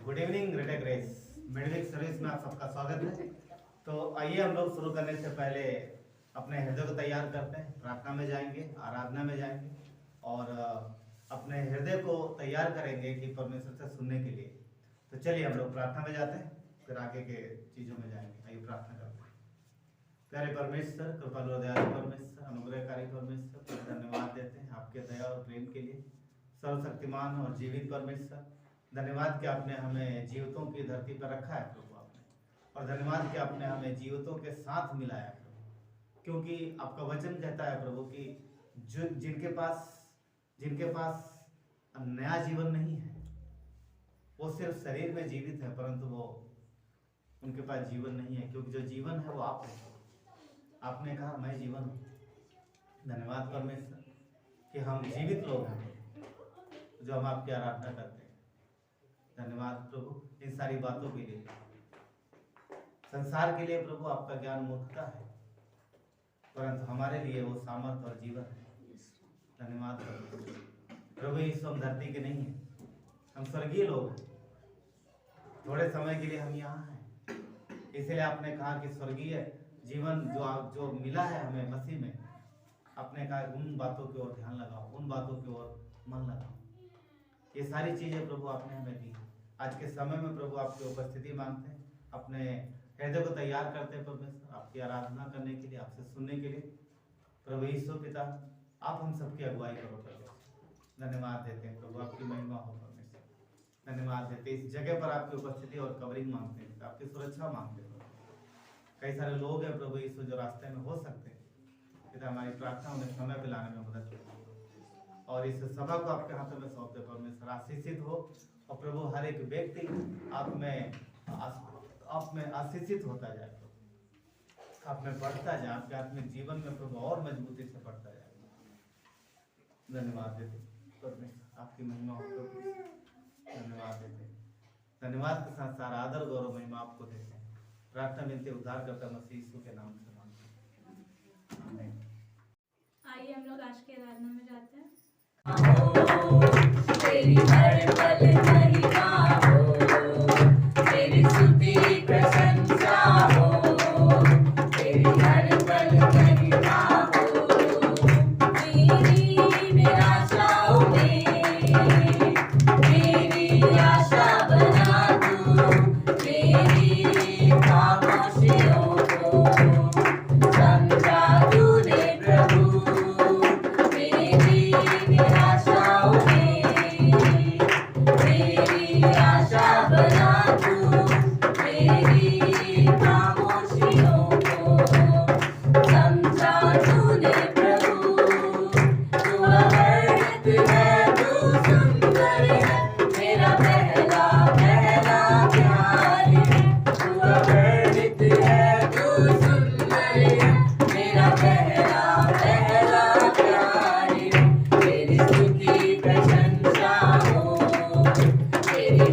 Good evening greater grace मेडिविक service में आप सबका स्वागत है। तो आइए हम लोग शुरू करने से पहले अपने हृदय को तैयार करते हैं। प्रार्थना में जाएंगे, आराधना में जाएंगे और अपने हृदय को तैयार करेंगे कि परमेश्वर से सुनने के लिए। तो चलिए हम लोग प्रार्थना में जाते हैं, फिर आगे के चीज़ों में जाएंगे। आइए प्रार्थना करते हैं। प्यारे परमेश्वर, कृपालु दयालु परमेश्वर, अनुग्रहकारी परमेश्वर, धन्यवाद देते हैं आपके दया और प्रेम के लिए। सर्वशक्तिमान और जीवित परमेश्वर, धन्यवाद कि आपने हमें जीवितों की धरती पर रखा है प्रभु आपने, और धन्यवाद कि आपने हमें जीवितों के साथ मिलाया प्रभु, क्योंकि आपका वचन कहता है प्रभु कि जो जिनके पास नया जीवन नहीं है, वो सिर्फ शरीर में जीवित है, परंतु वो उनके पास जीवन नहीं है, क्योंकि जो जीवन है वो आप है। आपने कहा मैं जीवन हूँ। धन्यवाद परमेश्वर कि हम जीवित लोग हैं जो हम आपकी आराधना करते हैं। धन्यवाद प्रभु इन सारी बातों के लिए। संसार के लिए प्रभु आपका ज्ञान मूर्खता है, परंतु हमारे लिए वो सामर्थ और जीवन है। धन्यवाद प्रभु यीशु, हम धरती के नहीं हैं, हम स्वर्गीय लोग हैं। थोड़े समय के लिए हम यहाँ हैं, इसलिए आपने कहा कि स्वर्गीय जीवन जो मिला है हमें मसीह में, आपने कहा उन बातों की ओर ध्यान लगाओ, उन बातों की ओर मन लगाओ। ये सारी चीजें प्रभु आपने हमें दी। आज के समय में प्रभु आपकी उपस्थिति मांगते हैं, अपने हृदय को तैयार करते हैं परमेश्वर आपकी आराधना करने के लिए, आपसे सुनने के लिए। प्रभु यीशु पिता, आप हम सबकी अगुवाई करो परमेश्वर। धन्यवाद देते हैं प्रभु, आपकी महिमा हो परमेश्वर। धन्यवाद देते हैं इस जगह पर आपकी उपस्थिति और कवरिंग मांगते हैं, आपकी सुरक्षा मांगते हैं। कई सारे लोग हैं प्रभु यीशु जो रास्ते में हो सकते हैं, पिता हमारी प्रार्थना उन्हें समय पे लाने में मदद करो, और इस सभा को आपके हाथों में सौंपते परमेश्वर। आशीषित हो, और प्रभु हर एक व्यक्ति आप में आशीषित होता जाए, आप में बढ़ता जाए, आपके आत्मिक जीवन में प्रभु और मजबूती से बढ़ता जाए। धन्यवाद देते परमेश्वर, आपकी महिमा हो प्रभु। धन्यवाद देते, धन्यवाद के साथ सारा आदर गौरव महिमा आपको देते हैं। प्रार्थना मिलते उद्धार करता मसीह यीशु के नाम से मांगते हैं, आमीन। आइए हम लोग आज के आराधना में जाते हैं। तेरी हर पल महिमा हो, तेरी स्तुति प्रशंसा हो, तेरी हर पल महिमा हो। मेरी निराशाओं में मेरी आशा बना तू, मेरी खामोशियों को समझा तूने प्रभु। मेरी निराशाओं में मेरी आशा बना तू, मेरी खामोशियों को समझा तूने प्रभु। तू अवर्णित है, तू सुंदर है, मेरा पहला पहला प्यार है। तू अवर्णित है, तू सुंदर है, मेरा पहला पहला प्यार है। तेरी स्तुति प्रशंसा हो, तेरी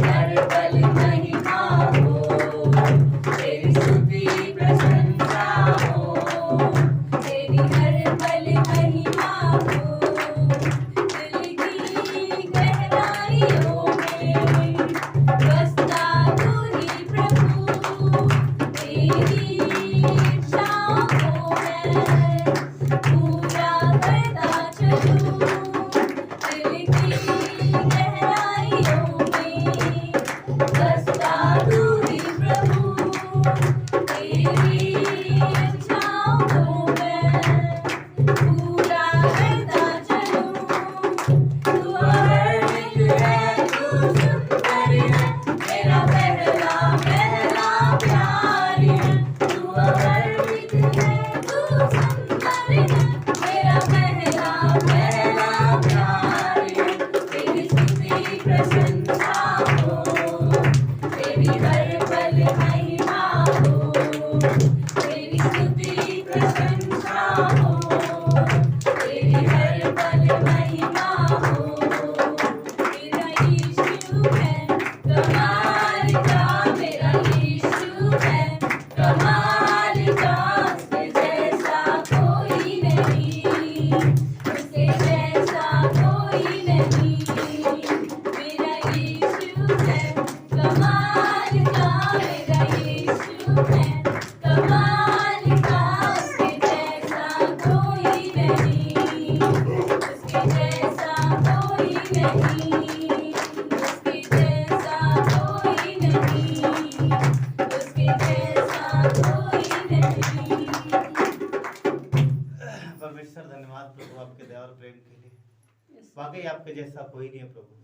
वाकई आपके जैसा कोई नहीं है प्रभु,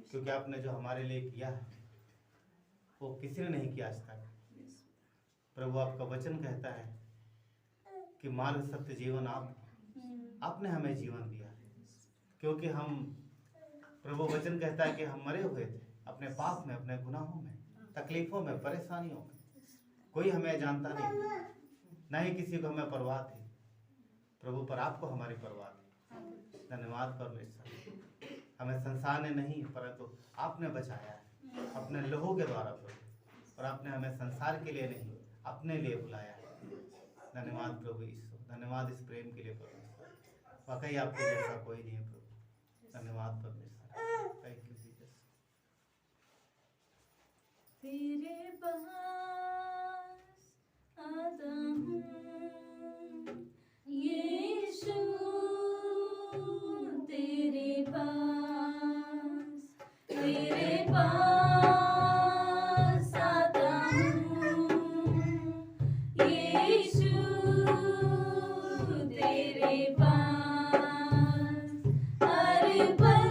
क्योंकि आपने जो हमारे लिए किया है वो किसी ने नहीं किया आज तक। प्रभु आपका वचन कहता है कि मार्ग सत्य जीवन आपने हमें जीवन दिया, क्योंकि हम प्रभु वचन कहता है कि हम मरे हुए थे अपने पाप में, अपने गुनाहों में, तकलीफों में, परेशानियों में। कोई हमें जानता नहीं, ना ही किसी को हमें परवाह थी प्रभु, पर आपको हमारी परवाह थी। धन्यवाद परमेश्वर, हमें संसार ने नहीं परंतु आपने बचाया है अपने लहू के द्वारा प्रभु, और आपने हमें संसार के लिए नहीं अपने लिए बुलाया है। धन्यवाद प्रभु यीशु, धन्यवाद इस प्रेम के लिए परमेश्वर, वाकई आपके जैसा कोई नहीं है प्रभु। धन्यवाद परमेश्वर, थैंक यू जीसस। तेरे पास आता हूँ यीशु, तेरे पास आता हूँ यीशु, तेरे पास हर पल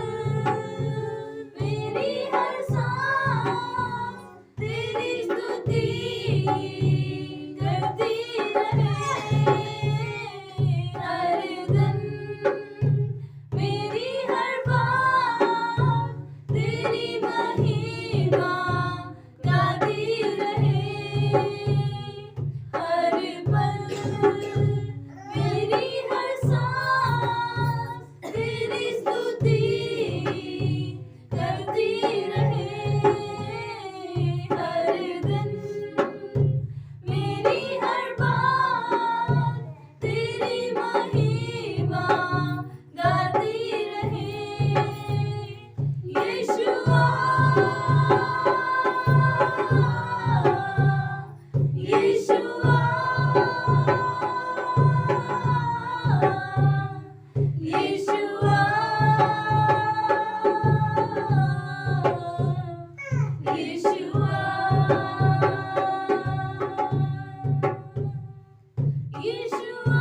मेरी हर सांस तेरी स्तुति करती रहे, हर दिन मेरी हर बात तेरी महिमा गाती रहे, हर पल मेरी हर सांस तेरी स्तुति करती रहे, हर दिन मेरी हर बात तेरी महिमा गाती रहे। यीशुआ, यीशुआ, यीशुआ, यीशुआ, यीशुआ,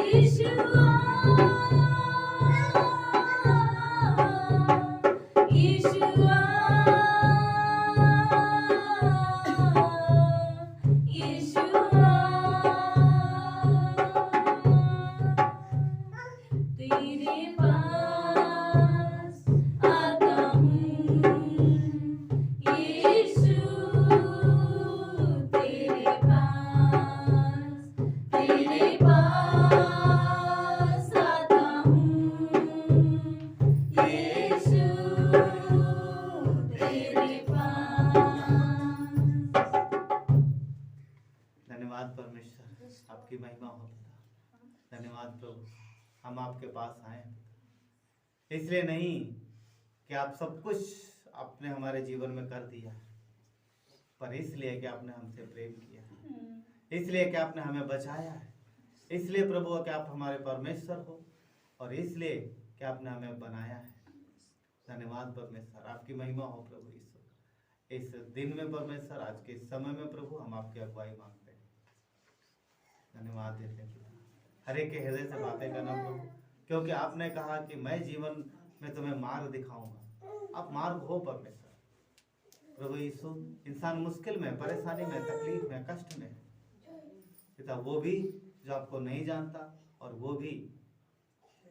यीशुआ, यीशुआ, तेरे पास आता हूँ यीशु, तेरे पास आता हूँ यीशु, तेरे पास। धन्यवाद परमेश्वर, आपकी महिमा हो पिता। धन्यवाद प्रभु, हम आपके पास आए इसलिए नहीं कि आप सब कुछ आपने हमारे जीवन में कर दिया, पर इसलिए कि आपने हमसे प्रेम किया, इसलिए कि आपने हमें बचाया है, इसलिए प्रभु कि आप हमारे परमेश्वर हो, और इसलिए कि आपने हमें बनाया है। धन्यवाद परमेश्वर, आपकी महिमा हो प्रभु यीशु। इस दिन में परमेश्वर, आज के समय में प्रभु, हम आपकी अगुवाई मांगते हैं। धन्यवाद देते हैं पिता, हर एक के हृदय से बातें करना प्रभु, क्योंकि आपने कहा कि मैं जीवन में तुम्हें मार्ग दिखाऊंगा। आप मार्ग हो परमेश्वर। प्रभु यीशु, इंसान मुश्किल में, परेशानी में, तकलीफ में, कष्ट में पिता, वो भी जो आपको नहीं जानता और वो भी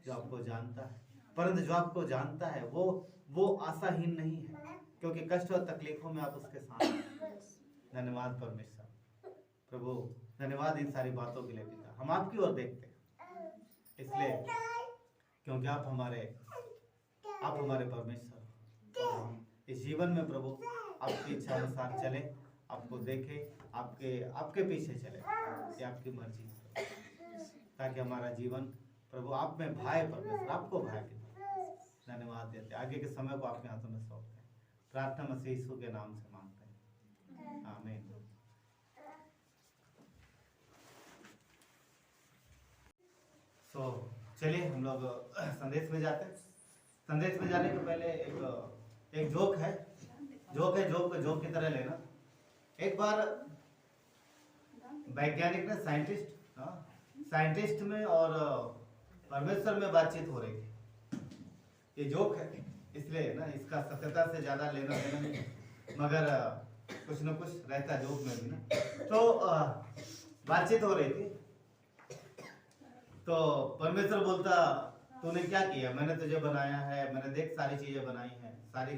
जो आपको जानता है, परंतु जो आपको जानता है वो आशाहीन नहीं है, क्योंकि कष्ट और तकलीफों में आप उसके साथ हैं। धन्यवाद परमेश्वर प्रभु, धन्यवाद इन सारी बातों के लिए पिता। हम आपकी ओर देखते हैं इसलिए क्योंकि आप हमारे परमेश्वर हो। और हम इस जीवन में प्रभु आपकी इच्छा अनुसार चले, आपको देखे, आपके पीछे चले, ये आपकी मर्जी है, ताकि हमारा जीवन प्रभु आप में भाए परमेश्वर, आपको भाए पिता। धन्यवाद देते, आगे के समय को आपके हाथों में सौंपते हैं। प्रार्थना मसीह यीशु के नाम से मांगते हैं, आमीन। चलिए हम लोग संदेश में जाते हैं। संदेश में जाने के पहले एक जोक है, जोक की तरह लेना। एक बार वैज्ञानिक ने साइंटिस्ट में और परमेश्वर में बातचीत हो रही थी। ये जोक है इसलिए ना, इसका सत्यता से ज़्यादा लेना देना नहीं, मगर कुछ न कुछ रहता है जोक में भी ना। तो बातचीत हो रही थी, तो परमेश्वर बोलता तूने क्या किया, मैंने तुझे बनाया है, मैंने देख सारी चीजें बनाई हैं, सारी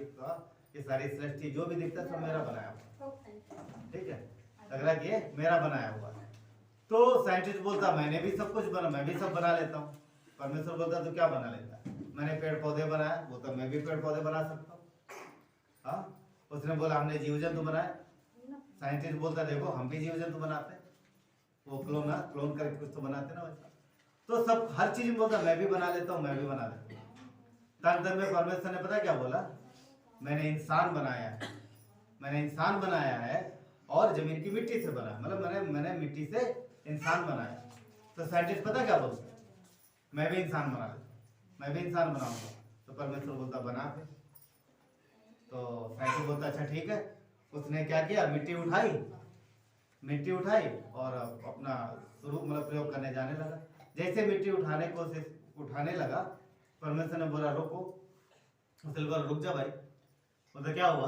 ये सारी सृष्टि जो भी दिखता है सब मेरा बनाया हुआ, ठीक है, लग रहा है कि ये मेरा बनाया हुआ है। तो साइंटिस्ट बोलता मैं भी सब बना लेता हूँ। परमेश्वर बोलता तू क्या बना लेता है, मैंने पेड़ पौधे बनाया, बोलता मैं भी पेड़ पौधे बना सकता हूँ। हाँ, उसने बोला हमने जीव जंतु बनाए, साइंटिस्ट बोलता देखो हम भी जीव जंतु बनाते हैं, वो क्लोन करके कुछ तो बनाते ना वैसा। तो सब हर चीज में बोलता मैं भी बना लेता हूँ, मैं भी बना लेता हूँ। तब में परमेश्वर ने पता क्या बोला, मैंने इंसान बनाया है और जमीन की मिट्टी से बना, मतलब मैंने मिट्टी से इंसान बनाया। तो साइंटिस्ट पता क्या बोलता, मैं भी इंसान बनाऊंगा। तो परमेश्वर बोलता बना फिर। तो साइंटिस्ट बोलता अच्छा ठीक है। उसने क्या किया, मिट्टी उठाई और अपना प्रयोग करने जाने लगा। जैसे मिट्टी उठाने लगा, परमेश्वर ने बोला रुको। उसने बोला रुक जा भाई। बोलते क्या हुआ,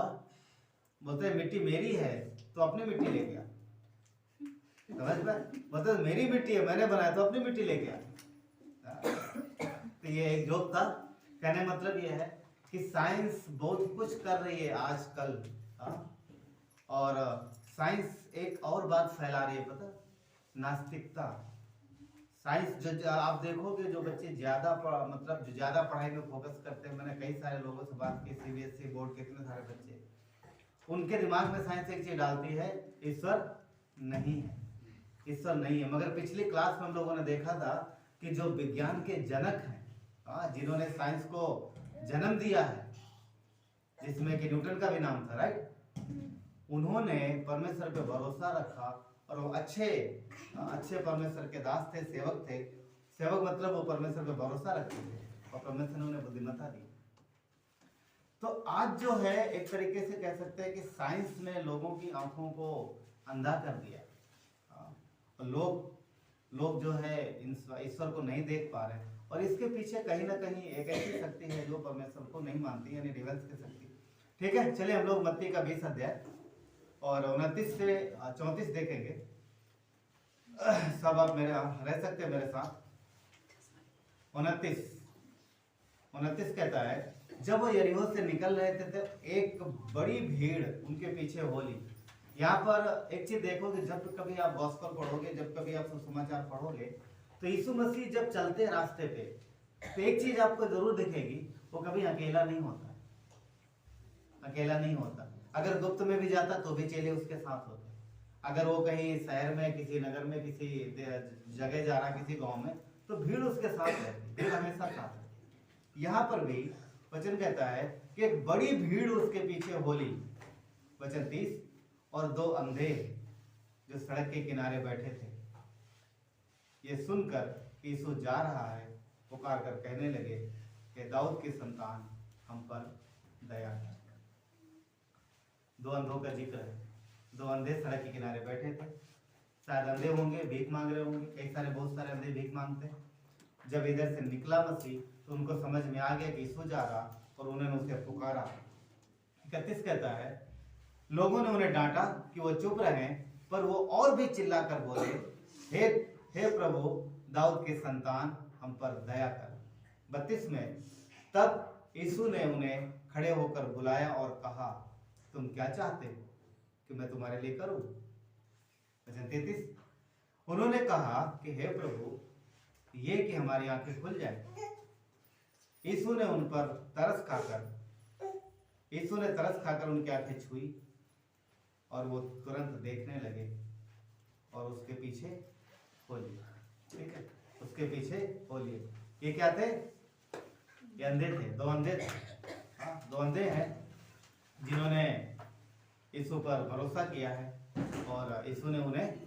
बोलते मिट्टी मेरी है तो अपनी मिट्टी ले गया, समझ में, बोलते मेरी मिट्टी है मैंने बनाया तो अपनी मिट्टी ले गया। तो ये एक जोक था। कहने मतलब ये है कि साइंस बहुत कुछ कर रही है आजकल, और साइंस एक और बात फैला रही है, पता, नास्तिकता। साइंस जो आप देखोगे, जो बच्चे ज्यादा पढ़ाई में फोकस करते हैं, मैंने कई सारे लोगों से बात की, सीबीएसई बोर्ड के इतने सारे बच्चे, उनके दिमाग में साइंस एक चीज डालती है, ईश्वर नहीं है। मगर पिछली क्लास में हम लोगों ने देखा था कि जो विज्ञान के जनक हैं, जिन्होंने साइंस को जन्म दिया है, जिसमें कि न्यूटन का भी नाम था, राइट, उन्होंने परमेश्वर पे भरोसा रखा और वो अच्छे परमेश्वर के दास थे, सेवक मतलब वो परमेश्वर पे भरोसा रखते थे और परमेश्वर ने उन्हें बुद्धिमत्ता दी। तो आज जो है एक तरीके से कह सकते हैं कि साइंस ने लोगों की आंखों को अंधा कर दिया। लोग जो है ईश्वर को नहीं देख पा रहे, और इसके पीछे कहीं ना कहीं एक ऐसी शक्ति है जो परमेश्वर को नहीं मानती, यानी डिवल्स की शक्ति। ठीक है, चलिए हम लोग मत्ती का 20 अध्याय और 29 से 34 देखेंगे। सब आप मेरे रह सकते हैं मेरे साथ। 29 कहता है, जब वो यरीहो से निकल रहे थे तो एक बड़ी भीड़ उनके पीछे हो ली। यहाँ पर एक चीज देखो कि जब कभी आप गॉस्पेल पढ़ोगे, जब कभी आप सुसमाचार पढ़ोगे, तो यीशु मसीह जब चलते रास्ते पे, तो एक चीज आपको जरूर दिखेगी, वो कभी अकेला नहीं होता। अगर गुप्त में भी जाता तो भी चेले उसके साथ होते। अगर वो कहीं शहर में, किसी नगर में, किसी जगह जा रहा, किसी गांव में, तो भीड़ उसके साथ रहती, भीड़ हमेशा साथ रहती। यहाँ पर भी वचन कहता है कि एक बड़ी भीड़ उसके पीछे हो ली। वचन 30, और 2 अंधे जो सड़क के किनारे बैठे थे, ये सुनकर यीशु जा रहा है, पुकार कर कहने लगे कि दाऊद की संतान हम पर दया कर। 2 अंधों का जिक्र है। 2 अंधे सड़क के किनारे बैठे थे, शायद अंधे होंगे, भीख मांग रहे होंगे, बहुत सारे अंधे भीख मांगते हैं। जब इधर से निकला मसीह तो उनको समझ में आ गया कि यीशु जा रहा, और उन्होंने उसे पुकारा। 31 कहता है, लोगों ने उन्हें डांटा कि वो चुप रहें, पर वो और भी चिल्लाकर बोले, हे प्रभु, दाऊद के संतान हम पर दया कर। 32 में, तब यीशु ने उन्हें खड़े होकर बुलाया और कहा, तुम क्या चाहते हो कि मैं तुम्हारे लिए करूं? वचन 33, उन्होंने कहा कि हे प्रभु, ये कि हमारी आंखें खुल जाए। यीशु ने तरस खाकर उनकी आंखें छुई और वो तुरंत देखने लगे और उसके पीछे हो लिए। ठीक है, उसके पीछे हो लिए। ये क्या थे? ये अंधे थे, 2 अंधे थे। 2 अंधे हैं जिन्होंने यीशु पर भरोसा किया है, और यीशु ने उन्हें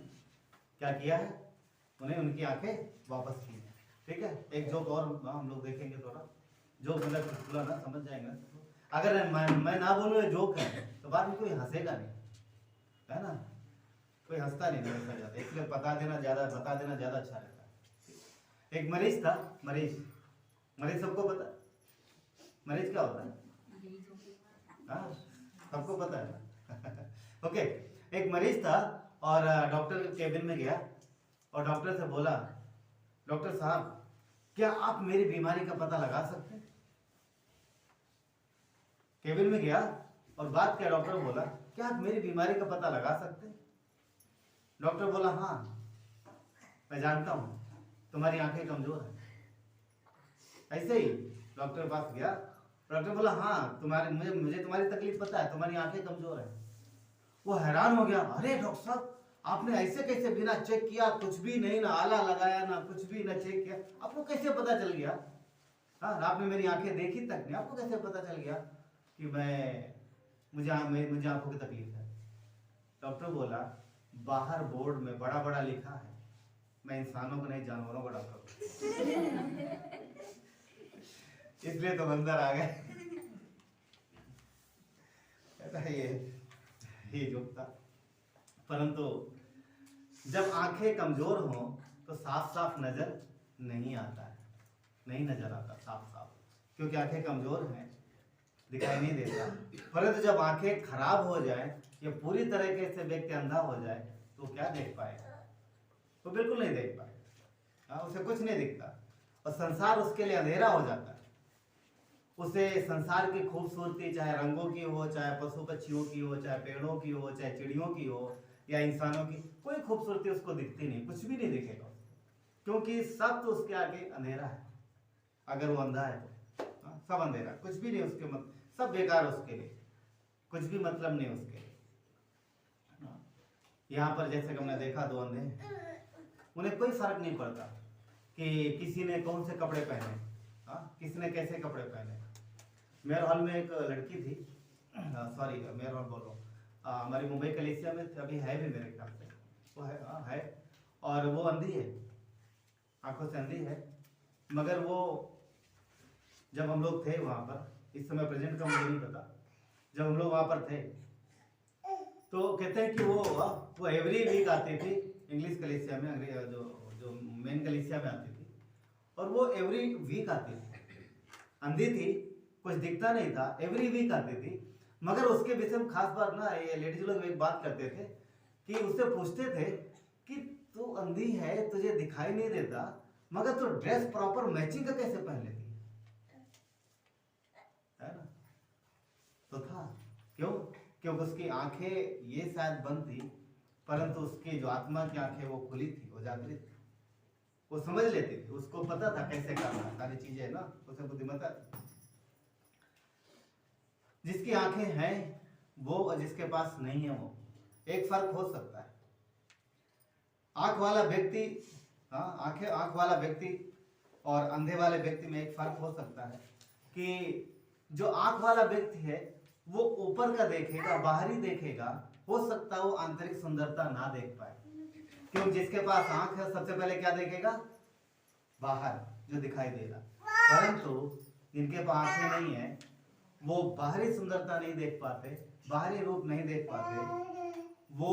क्या किया है? उन्हें उनकी आंखें वापस की है। ठीक है, एक जोक और हम लोग देखेंगे, थोड़ा जो मतलब खुला ना समझ जाएंगे। अगर मैं ना बोलूँ ये जोक है तो बाद में कोई हंसेगा नहीं, है ना, कोई हंसता नहीं, हंसा जाता, इसलिए बता देना ज्यादा अच्छा रहता है। एक मरीज था। मरीज मरीज सबको पता है? मरीज क्या होता है? हाँ, सबको पता है ना? ओके, एक मरीज था और डॉक्टर के केबिन में गया और डॉक्टर से बोला, डॉक्टर साहब क्या आप मेरी बीमारी का पता लगा सकते हैं? केबिन में गया और बात किया, डॉक्टर बोला क्या आप मेरी बीमारी का पता लगा सकते हैं? डॉक्टर बोला हाँ मैं जानता हूं, तुम्हारी आंखें कमजोर है। ऐसे ही डॉक्टर के पास गया, डॉक्टर बोला हाँ तुम्हारी मुझे तुम्हारी तकलीफ पता है, तुम्हारी आंखें कमजोर है। वो हैरान हो गया, अरे डॉक्टर साहब आपने ऐसे कैसे बिना चेक किया, कुछ भी नहीं, ना आला लगाया ना कुछ भी, ना चेक किया, आपको कैसे पता चल गया? हाँ, आपने मेरी आंखें देखी तक नहीं, आपको कैसे पता चल गया कि मुझे आंखों की तकलीफ है? डॉक्टर बोला बाहर बोर्ड में बड़ा बड़ा लिखा है मैं इंसानों को नहीं जानवरों को डॉक्टर इसलिए तो अंदर आ गए। ये जोक था। परंतु जब आंखें कमजोर हो तो साफ साफ नजर नहीं आता है, नहीं नजर आता साफ साफ, क्योंकि आंखें कमजोर हैं, दिखाई नहीं देता। परंतु जब आंखें खराब हो जाए या पूरी तरीके से व्यक्ति अंधा हो जाए तो क्या देख पाएगा? तो बिल्कुल नहीं देख पाएगा। हाँ, उसे कुछ नहीं दिखता और संसार उसके लिए अंधेरा हो जाता है। उसे संसार की खूबसूरती चाहे रंगों की हो, चाहे पशु पक्षियों की हो, चाहे पेड़ों की हो, चाहे चिड़ियों की हो या इंसानों की, कोई खूबसूरती उसको दिखती नहीं, कुछ भी नहीं दिखेगा, क्योंकि सब तो उसके आगे अंधेरा है। अगर वो अंधा है तो सब अंधेरा, कुछ भी नहीं उसके सब बेकार उसके लिए, कुछ भी मतलब नहीं उसके लिए। यहाँ पर जैसे कि हमने देखा दो अंधे, उन्हें कोई फर्क नहीं पड़ता कि किसी ने कौन से कपड़े पहने, किसी ने कैसे कपड़े पहने। मेयर हॉल में एक लड़की थी, सॉरी मेयर हॉल बोल रहा हूँ, हमारी मुंबई कलेसिया में अभी है भी मेरे ख्याल से, वो है और वो अंधी है, आंखों से अंधी है। मगर वो जब हम लोग थे वहाँ पर, इस समय प्रेजेंट का मुझे नहीं पता, जब हम लोग वहाँ पर थे तो कहते हैं कि वो एवरी वीक आती थी इंग्लिश कलेसिया में, जो मेन कलेसिया में आती थी, और वो एवरी वीक आती थी। अंधी थी, कुछ दिखता नहीं था, एवरी वीक आती थी। मगर उसके विषय में खास बात ना, ये लेडीज लोग एक बात करते थे कि उससे पूछते थे कि तू अंधी है, तुझे दिखाई नहीं देता, मगर तू ड्रेस प्रॉपर मैचिंग का कैसे पहन लेती है ना? तो था क्यों? क्योंकि उसकी आंखें ये शायद बंद थी, परंतु उसकी जो आत्मा की आंखें वो खुली थी, वो जागृत थी, वो समझ लेती थी, उसको पता था कैसे करना सारी चीजें ना, उसे बुद्धिमत्ता थी। जिसकी आंखें हैं वो और जिसके पास नहीं है वो, एक फर्क हो सकता है। आंख वाला व्यक्ति, आंख वाला व्यक्ति और अंधे वाले व्यक्ति में एक फर्क हो सकता है कि जो आंख वाला व्यक्ति है वो ऊपर का देखेगा, बाहरी देखेगा, हो सकता है वो आंतरिक सुंदरता ना देख पाए, क्योंकि जिसके पास आंख है सबसे पहले क्या देखेगा? बाहर जो दिखाई देगा। परंतु जिनके पास आंखें नहीं है वो बाहरी सुंदरता नहीं देख पाते, बाहरी रूप नहीं देख पाते, वो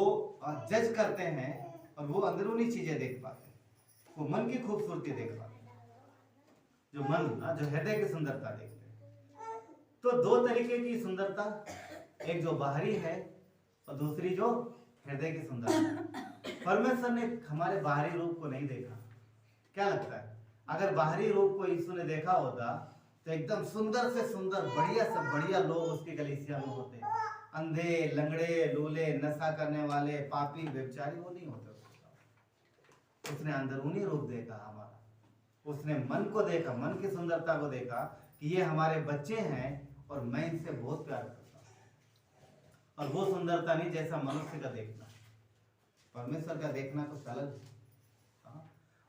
जज करते हैं और वो अंदरूनी चीजें देख पाते, वो मन की खूबसूरती देख पाते, जो मन जो हृदय की सुंदरता देखते हैं। तो दो तरीके की सुंदरता, एक जो बाहरी है और दूसरी जो हृदय की सुंदरता। परमेश्वर ने हमारे बाहरी रूप को नहीं देखा। क्या लगता है अगर बाहरी रूप को यीशु ने देखा होता तो एकदम सुंदर से सुंदर, बढ़िया से बढ़िया लोग उसकी कलीसिया में होते, अंधे, लंगड़े, लूले, नशा करने वाले, पापी, व्यभिचारी, वो नहीं होते। उसने अंदरूनी रूप देखा हमारा, उसने मन को देखा, मन की सुंदरता को देखा कि ये हमारे बच्चे हैं और मैं इनसे बहुत प्यार करता हूँ। और वो सुंदरता नहीं जैसा मनुष्य का देखना, परमेश्वर का देखना कुछ अलग है।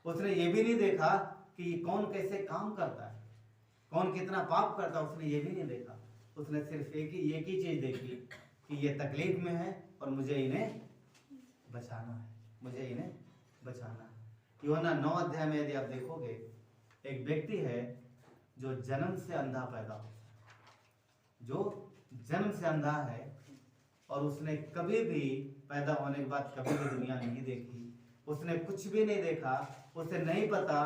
उसने ये भी नहीं देखा कि कौन कैसे काम करता है, कौन कितना पाप करता है, उसने ये भी नहीं देखा। उसने सिर्फ एक ही चीज देखी कि ये तकलीफ में है और मुझे इन्हें बचाना है, मुझे इन्हें बचाना है। यूहन्ना 9 अध्याय में यदि आप देखोगे, एक व्यक्ति है जो जन्म से अंधा पैदा हो, जो जन्म से अंधा है और उसने कभी भी पैदा होने के बाद कभी भी दुनिया नहीं देखी, उसने कुछ भी नहीं देखा, उसे नहीं पता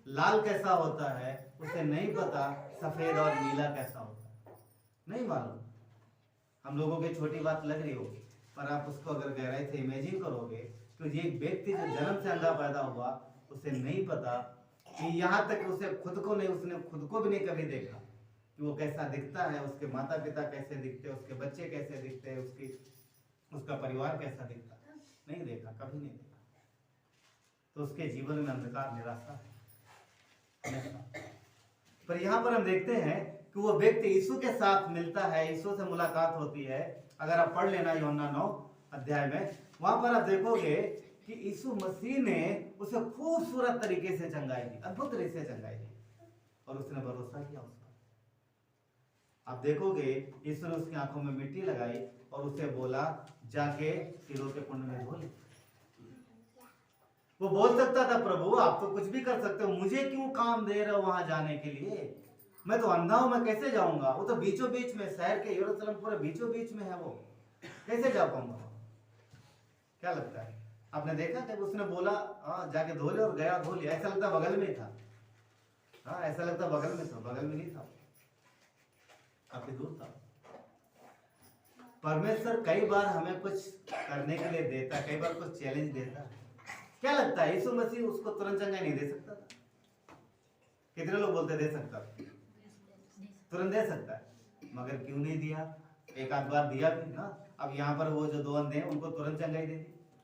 लाल कैसा होता है, उसे नहीं पता सफेद और नीला कैसा होता है, नहीं मालूम। हम लोगों की छोटी बात लग रही होगी, पर आप उसको अगर गहराई से इमेजिन करोगे तो ये व्यक्ति जो जन्म से अंधा पैदा हुआ, उसे नहीं पता कि यहाँ तक उसे खुद को नहीं, उसने खुद को भी नहीं कभी देखा कि वो कैसा दिखता है, उसके माता पिता कैसे दिखते हैं, उसके बच्चे कैसे दिखते हैं, उसका परिवार कैसा दिखता है, नहीं देखा, कभी नहीं देखा। तो उसके जीवन में अंधकार, निराशा है। पर यहाँ पर हम देखते हैं कि वो व्यक्ति यीशु के साथ मिलता है, यीशु से मुलाकात होती है। अगर आप पढ़ लेना यूहन्ना 9 अध्याय में, वहां पर आप देखोगे कि यीशु मसीह ने उसे खूबसूरत तरीके से चंगाई दी, अद्भुत तरीके से चंगाई दी, और उसने भरोसा किया उस पर। आप देखोगे यीशु ने उसकी आंखों में मिट्टी लगाई और उसे बोला जाके सिरों के कुंड में धो ले। वो बोल सकता था, प्रभु आप तो कुछ भी कर सकते हो, मुझे क्यों काम दे रहे हो वहां जाने के लिए, मैं तो अंधा हूं, मैं कैसे जाऊंगा, वो तो बीचों बीच में, शहर के यरूशलेम पूरे बीचों बीच में है, वो कैसे जा पाऊंगा। क्या लगता है, आपने देखा जब उसने बोला हाँ जाके धो ले, और गया धो लिया, ऐसा लगता बगल में था, हाँ ऐसा लगता बगल में था, बगल में नहीं था, काफी दूर था। परमेश्वर कई बार हमें कुछ करने के लिए देता, कई बार कुछ चैलेंज देता। क्या लगता है यीशु मसीह उसको तुरंत चंगाई नहीं दे सकता था? कितने लोग बोलते दे सकता, तुरंत दे सकता है, मगर क्यों नहीं दिया? एक आध बार दिया भी ना। अब यहाँ पर वो जो 2 अंधे हैं उनको तुरंत चंगाई दे दी,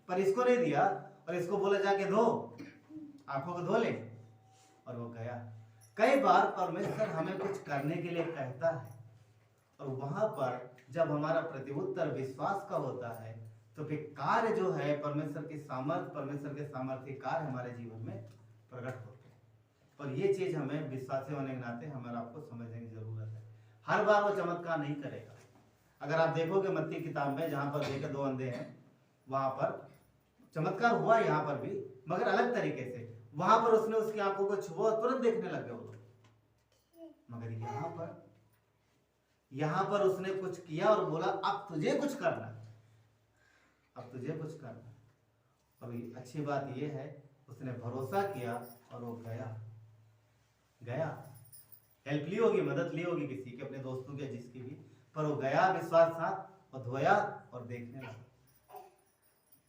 पर इसको नहीं दिया, और इसको बोला जाके धो, आंखों को धो ले, और वो गया। कई बार परमेश्वर हमें कुछ करने के लिए कहता है, और वहां पर जब हमारा प्रत्युत्तर विश्वास का होता है तो फिर कार्य जो है परमेश्वर के सामर्थ्य कार्य हमारे जीवन में प्रकट होते हैं। और ये चीज हमें विश्वासी होने के नाते हमारा आपको समझने की जरूरत है। हर बार वो चमत्कार नहीं करेगा। अगर आप देखोगे मत्ती किताब में, जहां पर देखे 2 अंधे हैं, वहां पर चमत्कार हुआ, यहाँ पर भी, मगर अलग तरीके से। वहां पर उसने उसकी आंखों को छुआ और तुरंत देखने लग गए वो लोग। मगर यहाँ पर उसने कुछ किया और बोला अब तुझे कुछ करना, अब तुझे कुछ करना। और अच्छी बात यह है उसने भरोसा किया और वो गया। हेल्प ली होगी, मदद ली होगी किसी के, अपने दोस्तों के, जिसकी भी, पर वो गया विश्वास था और धोया और देखने लगा।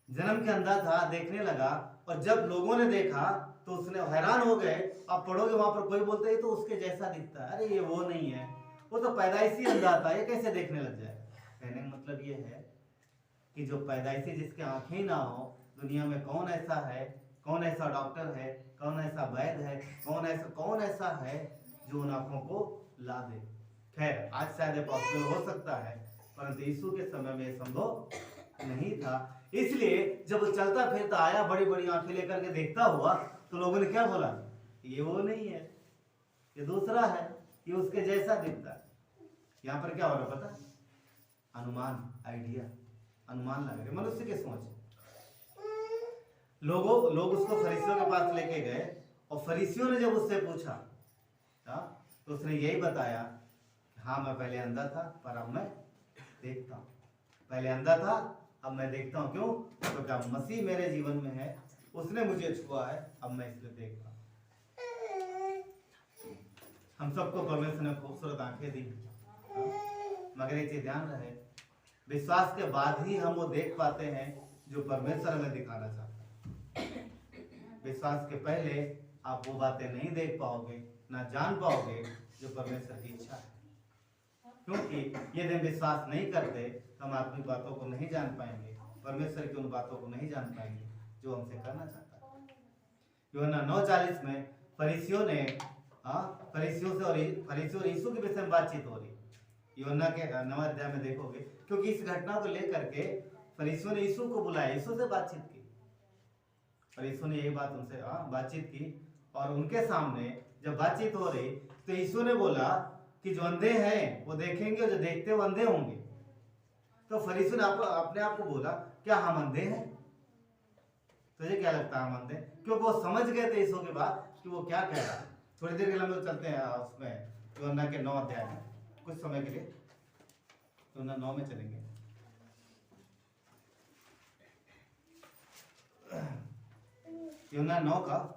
जन्म के अंधा था, देखने लगा, और जब लोगों ने देखा तो उसने हैरान हो गए। आप पढ़ोगे वहां पर कोई बोलते हैं तो उसके जैसा दिखता है, अरे ये वो नहीं है, वो तो पैदाइशी अंधा था, ये कैसे देखने लग जाए। कहने का मतलब ये है कि जो पैदाइशी, जिसके आंखें ना हो, दुनिया में कौन ऐसा है, कौन ऐसा डॉक्टर है, कौन ऐसा वैद्य है, कौन ऐसा है जो उन आंखों को ला दे। खैर आज शायद पॉसिबल हो सकता है, परंतु यीशु के समय में यह संभव नहीं था। इसलिए जब वो चलता फिरता आया, बड़ी बड़ी आंखें लेकर के देखता हुआ, तो लोगों ने क्या बोला, ये वो नहीं है, ये दूसरा है, ये उसके जैसा दिखता है। यहाँ पर क्या हो रहा पता, अनुमान, आइडिया, अनुमान लग रहे, मनुष्य की सोच। लोग उसको फरीसियों के पास लेके गए, और फरीसियों ने जब उससे पूछा तो उसने यही बताया, हाँ मैं पहले अंधा था पर अब मैं देखता हूँ, पहले अंधा था अब मैं देखता हूँ। क्यों? क्योंकि अब मसीह मेरे जीवन में है, उसने मुझे छुआ है, अब मैं इसलिए देखता हूँ। हम सबको परमेश्वर ने खूबसूरत आंखें दी, मगर एक चीज ध्यान रहे, विश्वास के बाद ही हम वो देख पाते हैं जो परमेश्वर हमें दिखाना चाहता है। विश्वास के पहले आप वो बातें नहीं देख पाओगे, ना जान पाओगे जो परमेश्वर की इच्छा है। क्योंकि यदि हम विश्वास नहीं करते तो हम आत्मिक बातों को नहीं जान पाएंगे, परमेश्वर की उन बातों को नहीं जान पाएंगे जो हमसे करना चाहता है। यूहन्ना 9:40 में फरीसियों और यीशु के विषय में बातचीत हो रही। यूहन्ना के 9 अध्याय में देखोगे, क्योंकि इस घटना को लेकर के फरीसियों ने यीशु को बुलाया, यीशु से बातचीत की, और यीशु ने यही बात उनसे बातचीत की। और उनके सामने जब बातचीत हो रही तो यीशु ने बोला कि जो अंधे हैं वो देखेंगे और जो देखते वो अंधे होंगे। तो फरीसियों ने अपने आप को बोला, क्या हम अंधे हैं? तुझे क्या लगता है हम अंधे? क्योंकि वो समझ गए थे यीशु के बाद कि वो क्या कह रहा है। थोड़ी देर के लिए हम लोग चलते हैं उसमें यूहन्ना के 9 अध्याय में, कुछ समय के लिए यूहन्ना 9 में चलेंगे। यूहन्ना 9 का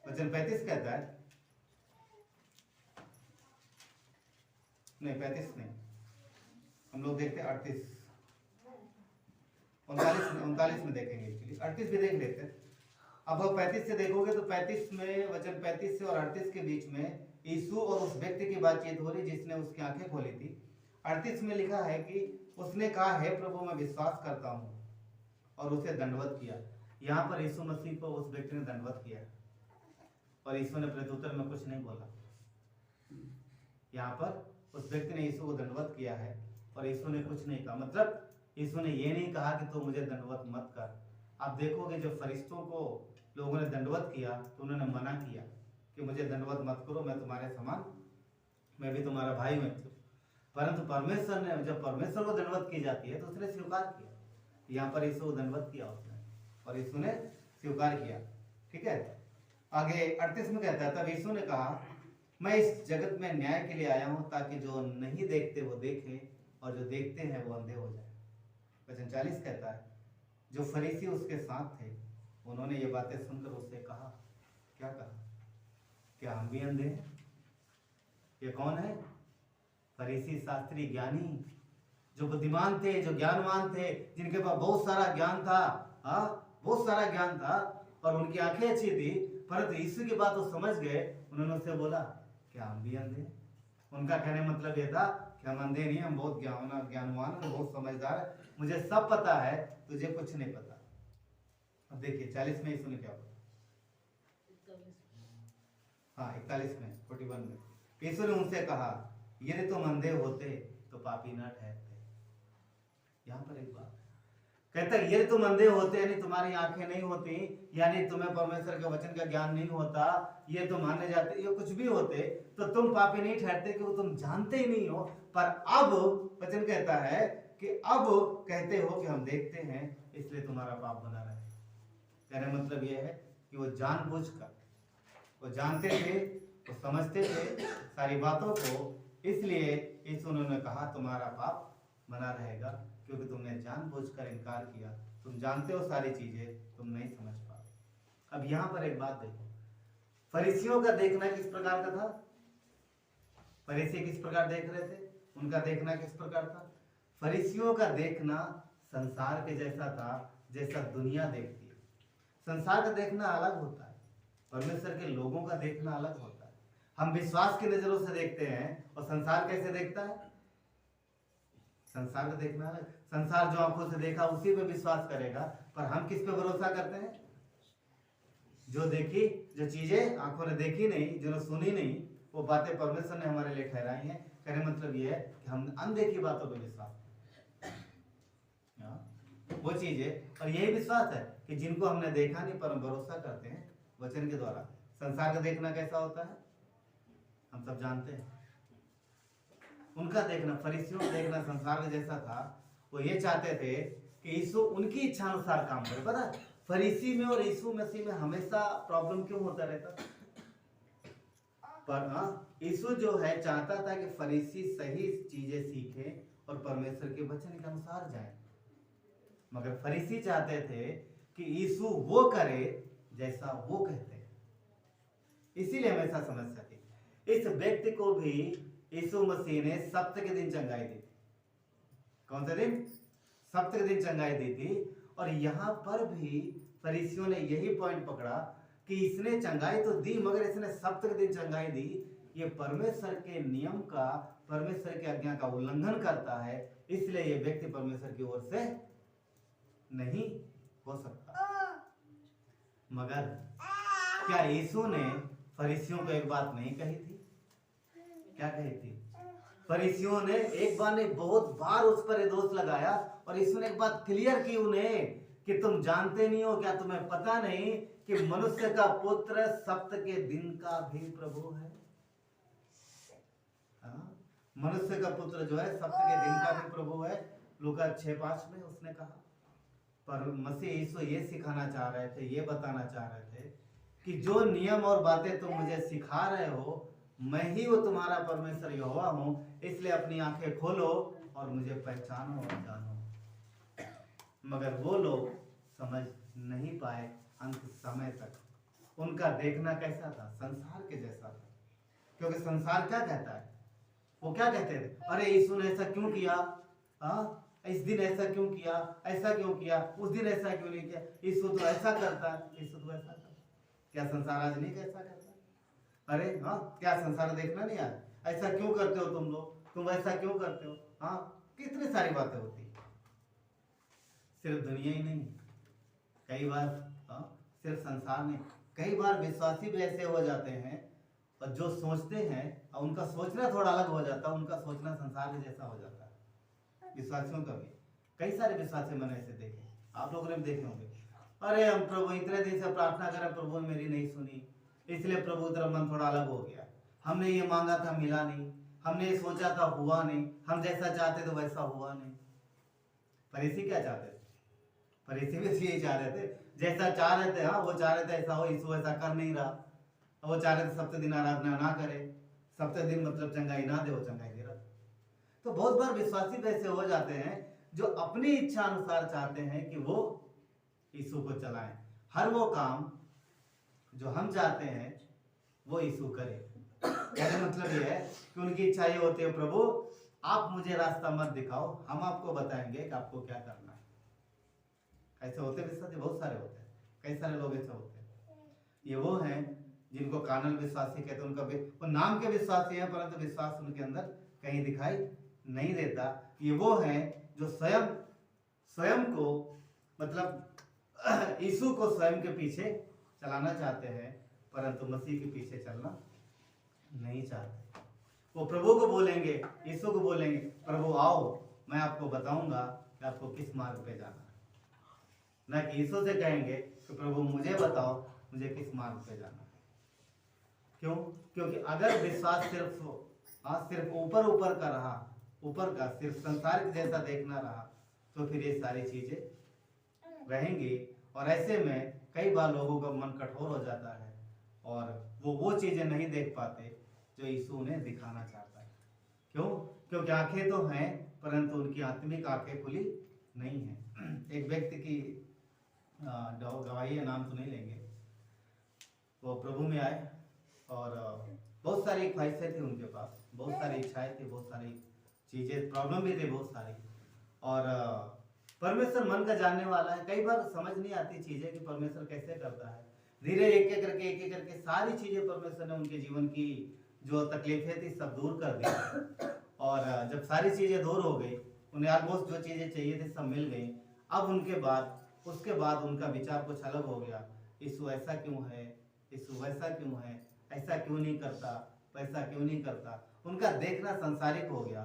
वचन 35 कहता है, नहीं 35 नहीं, हम लोग देखते हैं 38 39 में देखेंगे, एक्चुअली 38 भी देख लेते हैं। अब आप 35 से देखोगे तो 35 में, वचन 35 से और 38 के बीच में यीशु और उस व्यक्ति की बातचीत हो रही जिसने उसकी आंखें खोली थी। 38 में लिखा है कि उसने कहा, हे प्रभु मैं विश्वास करता हूँ, और उसे दंडवत किया। यहाँ पर यीशु मसीह को उस व्यक्ति ने दंडवत किया और यीशु ने प्रत्युत्तर में कुछ नहीं बोला। यहाँ पर उस व्यक्ति ने यीशु को दंडवत किया है और यीशु ने कुछ नहीं कहा। मतलब यीशु ने ये नहीं कहा कि तू मुझे दंडवत मत कर। आप देखोगे जब फरिश्तों को लोगों ने दंडवत किया तो उन्होंने मना किया कि मुझे दंडवत मत करो, मैं तुम्हारे समान, मैं भी तुम्हारा भाई हूं। परंतु परमेश्वर ने, जब परमेश्वर को दंडवत की जाती है तो उसने स्वीकार किया। यहाँ पर यीशु को दंडवत किया उसने और यीशु ने स्वीकार किया। ठीक है, आगे 38 में कहता है, तब यीशु ने कहा, मैं इस जगत में न्याय के लिए आया हूं ताकि जो नहीं देखते वो देखें और जो देखते हैं वो अंधे हो जाए। वचन 40 कहता है, जो फरीसी उसके साथ थे उन्होंने ये बातें सुनकर उससे कहा, क्या कहा, क्या हम भी अंधे हैं? ये कौन है? फरीसी, शास्त्री, ज्ञानी, जो बुद्धिमान थे, जो ज्ञानवान थे, जिनके पास बहुत सारा ज्ञान था, बहुत सारा ज्ञान था और उनकी आंखें अच्छी थी, परंतु यीशु की बात वो समझ गए। उन्होंने उससे बोला, क्या हम भी अंधे हैं? उनका कहने मतलब ये था कि हम अंधे नहीं, हम बहुत ज्ञानवान, बहुत समझदार है, मुझे सब पता है, तुझे कुछ नहीं पता। अब देखिए 40 में यीशु ने क्या बोला, 41 में, 41 में यीशु ने उनसे कहा, यदि तुम अंधे होते तो पापी न ठहरते। यहाँ पर एक बात कहता है, यदि तुम अंधे होते यानी तुम्हारी आंखें नहीं होती, यानी तुम्हें परमेश्वर के वचन का ज्ञान नहीं होता, ये तुम माने जाते, ये कुछ भी होते, तो तुम पापी नहीं ठहरते क्योंकि तुम जानते ही नहीं हो। पर अब वचन कहता है कि अब कहते हो कि हम देखते हैं, इसलिए तुम्हारा पाप बना रहे। कहने मतलब यह है कि वो जानबूझकर, वो जानते थे, वो समझते थे सारी बातों को, इसलिए यीशु ने कहा तुम्हारा पाप बना रहेगा क्योंकि तुमने जानबूझकर इनकार किया। तुम जानते हो सारी चीजें, तुम नहीं समझ पाओ। अब यहाँ पर एक बात देखो, फरीसियों का देखना किस प्रकार का था? फरीसी किस प्रकार देख रहे थे? उनका देखना किस प्रकार था? फरीसियों का देखना संसार के जैसा था, जैसा दुनिया देखती है। संसार का देखना अलग होता है, परमेश्वर के लोगों का देखना अलग होता है। हम विश्वास की नजरों से देखते हैं और संसार कैसे देखता है? संसार का देखना अलग। संसार जो आंखों से देखा उसी पे विश्वास करेगा, पर हम किस पे भरोसा करते हैं? जो देखी, जो चीजें आंखों ने देखी नहीं, जो सुनी नहीं, वो बातें परमेश्वर ने हमारे लिए ठहराई हैं। कहने मतलब ये है कि हम अनदेखी बातों पे विश्वास करते हैं, वो चीजें, और यही विश्वास है कि जिनको हमने देखा नहीं पर हम भरोसा करते हैं वचन के द्वारा। संसार का देखना कैसा होता है हम सब जानते हैं। उनका देखना, फरीसियों का देखना संसार का जैसा था। वो ये चाहते थे कि यीशु उनकी इच्छा अनुसार काम करे। पता है फरीसी में और यीशु मसीह में हमेशा प्रॉब्लम क्यों होता रहता? पर यीशु जो है चाहता था कि फरीसी सही चीजें सीखें और परमेश्वर के वचन के अनुसार जाएं, मगर फरीसी चाहते थे कि यीशु वो करे जैसा वो कहते हैं। इसीलिए हमेशा समस्या थी। इस व्यक्ति को भी यीशु मसीह ने सब्त के दिन चंगाई दी थी। कौन सा दिन? सब्त के दिन चंगाई दी थी। और यहां पर भी फरीसियों ने यही पॉइंट पकड़ा कि इसने चंगाई तो दी मगर इसने सब्त के दिन चंगाई दी, ये परमेश्वर के नियम का, परमेश्वर की आज्ञा का उल्लंघन करता है, इसलिए ये व्यक्ति परमेश्वर की ओर से नहीं हो सकता। मगर क्या यीशु ने फरीसियों को एक बात नहीं कही थी? क्या कही थी? फरीसियों ने एक बार नहीं बहुत बार उस पर दोष लगाया और यीशु ने एक बात क्लियर की उन्हें कि तुम जानते नहीं हो, क्या तुम्हें पता नहीं कि मनुष्य का पुत्र सब्त के दिन का भी प्रभु है? मनुष्य का पुत्र जो है सब्त के दिन का भी प्रभु है। लूका 6:5 में उसने कहा। पर मसीह यीशु ये सिखाना चाह रहे थे, ये बताना चाह रहे थे कि जो नियम और बातें तुम मुझे सिखा रहे हो, मैं ही वो तुम्हारा परमेश्वर यहोवा हूं, इसलिए अपनी आंखें खोलो और मुझे पहचानो और जानो। मगर वो लोग समझ नहीं पाए अंत समय तक। उनका देखना कैसा था? संसार के जैसा था। क्योंकि संसार क्या कहता है, वो क्या कहते थे, अरे यीशु ने ऐसा क्यों किया, इस दिन ऐसा क्यों किया, ऐसा क्यों किया, उस दिन ऐसा क्यों नहीं किया, यीशु तो ऐसा करता है, यीशु तो ऐसा करता है। क्या संसार आज नहीं कैसा करता? अरे क्या संसार देखना नहीं यार, ऐसा क्यों करते हो तुम लोग, तुम ऐसा क्यों करते हो, कितनी सारी बातें होती है। सिर्फ दुनिया ही नहीं, कई बार सिर्फ संसार नहीं, कई बार विश्वासी भी ऐसे हो जाते हैं और जो सोचते हैं और उनका सोचना थोड़ा अलग हो जाता है, उनका सोचना संसार के जैसा हो जाता है। विश्वासियों का भी कई सारे विश्वासी मैंने ऐसे देखे, आप लोगों ने भी देखे होंगे। अरे हम प्रभु इतने दिन से प्रार्थना करें, प्रभु ने मेरी नहीं सुनी, इसलिए प्रभु तरफ मन थोड़ा अलग हो गया, हमने ये मांगा था मिला नहीं, हमने ये सोचा था हुआ नहीं, हम जैसा चाहते तो वैसा हुआ नहीं। फरीसी क्या चाहते थे? फरीसी भी यही चाह रहे थे, जैसा चाह रहे थे, वो चाह रहे थे ऐसा हो, यीशु ऐसा कर नहीं रहा। वो चाह रहे थे सप्ताह दिन आराधना ना करे, सप्ताह दिन मतलब चंगाई ना दे, वो चंगाई दे रहा। तो बहुत बार विश्वासी वैसे हो जाते हैं जो अपनी इच्छा अनुसार चाहते हैं कि वो यीशु को चलाएं, हर वो काम जो हम चाहते हैं वो यीशु करे। कहने मतलब ये है कि उनकी इच्छा ये होती है, प्रभु आप मुझे रास्ता मत दिखाओ, हम आपको बताएंगे कि आपको क्या करना है। ऐसे होते विश्वासी बहुत सारे होते हैं, कई सारे लोग ऐसे होते हैं। ये वो हैं जिनको कार्नल विश्वासी कहते हैं, उनका वो नाम के विश्वासी हैं परंतु विश्वास उनके अंदर कहीं दिखाई नहीं देता। ये वो हैं जो स्वयं को मतलब यीशु को स्वयं के पीछे चलाना चाहते हैं परंतु मसीह के पीछे चलना नहीं चाहते। वो प्रभु को बोलेंगे, यीशु को बोलेंगे, प्रभु आओ मैं आपको बताऊंगा कि आपको किस मार्ग पे जाना है, ना कि यीशु से कहेंगे कि प्रभु मुझे बताओ मुझे किस मार्ग पे जाना है। क्यों? क्योंकि अगर विश्वास सिर्फ ऊपर का रहा, ऊपर का सिर्फ संसार के जैसा देखना रहा, तो फिर ये सारी चीजें रहेंगी और ऐसे में कई बार लोगों का मन कठोर हो जाता है और वो चीजें नहीं देख पाते जो यीशु उन्हें दिखाना चाहता है। क्यों? क्योंकि आंखें तो हैं परंतु उनकी आत्मिक आंखें खुली नहीं है। एक व्यक्ति की गवाही है, नाम तो नहीं लेंगे, वो प्रभु में आए और बहुत सारी ख्वाहिशें थी उनके पास, बहुत सारी इच्छाएं थी, बहुत सारी चीजें, प्रॉब्लम भी थे बहुत सारी। और परमेश्वर मन का जानने वाला है, कई बार समझ नहीं आती चीजें कि परमेश्वर कैसे करता है। धीरे एक एक करके सारी चीजें परमेश्वर ने उनके जीवन की जो तकलीफें थी सब दूर कर दी। और जब सारी चीजें दूर हो गई, उन्हें ऑलमोस्ट जो चीजें चाहिए थी सब मिल गई। अब उसके बाद उनका विचार कुछ अलग हो गया। यीशु ऐसा क्यों है, यीशु वैसा क्यों है, ऐसा क्यों नहीं करता, वैसा क्यों नहीं करता। उनका देखना संसारिक हो गया